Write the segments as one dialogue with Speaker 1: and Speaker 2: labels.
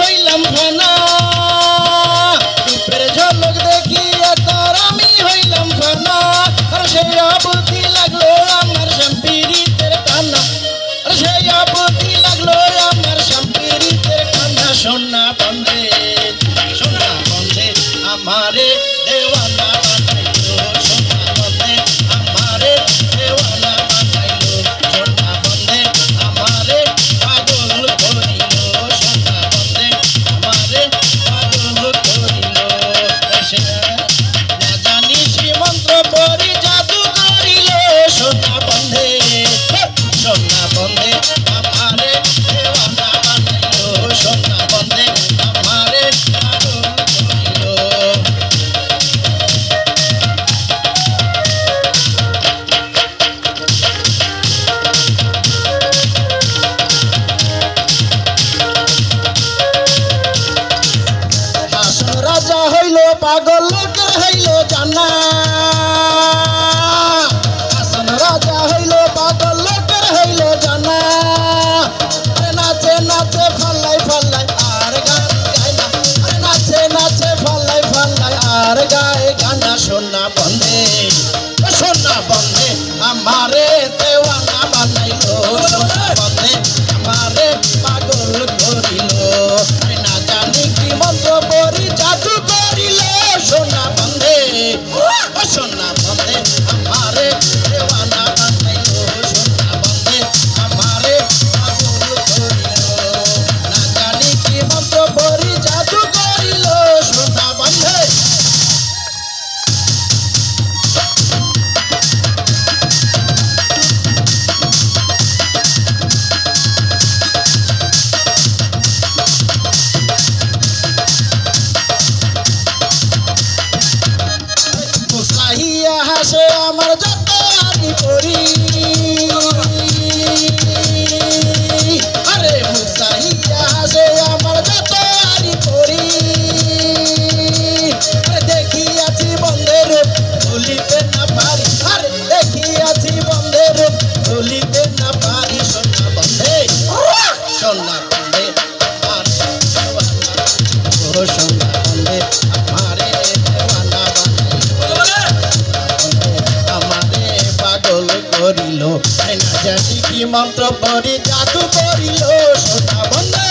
Speaker 1: হইলাম ফানা রূপের ঝলক দেখিয়া তার আমি হইলাম ফানা আর সেই আপত্তি লাগলো আমার সম্পিরিতের কান্না আর সেই আপত্তি লাগলো আমার সম্পিরিতের কান্না সোনা বন্ধে আমারে দেওয়ানা বানাইলো সোনা বন্ধে আমারে দেওয়ানা বানাইলো সোনা বন্ধে আমারে পাগল করিল সোনা বন্ধে আমারে পাগল করিল না জানি শ্রীমন্ত্র পরি জাদু করিল সোনা বন্ধে আমারে দেওয়ানা বানাইলো সোনা বন্ধে আমারে পাগল করিল। রাজা হইল পাগল লোকের হইল জানা হাসান রাজা হইল পাগল লোকের হইল জানা নাচে নাচে ফাল্লাই ফাল্লাই আর গান গায় না নাচে নাচে ফাল্লাই ফাল্লাই আর গায়ে গানা সোনা বন্ধে আমারে দেওয়ানা বানাইলো সোনা বন্ধে আমারে পাগল করিল না জানি কি মন্ত্র পরি জাদু করিল সোনা বন্ধে আমারে দেওয়ানা বানাইলো সোনা বন্ধে আমারে পাগল করিল না জানি কি মন্ত্র পরি জাদু করিল সোনা বন্ধে। হাসে আমার যত আনি করি আরে মুসাইয়া হাসে আমার যত আনি করি দেখিয়াছি বন্ধের ভুলিতে না পারি আরে দেখিয়াছি বন্ধের ভুলিতে না পারি সোনা বন্ধে সোনা বন্ধে আর সোনা বন্ধে আমারে দেওয়ানা পাগল করিল না জানি কি মন্ত্র পরি জাদু করিল সোনা বন্ধে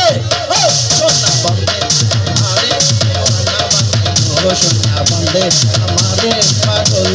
Speaker 1: আমারে দেওয়ানা বানাইলো সোনা বন্ধে আমারে পাগল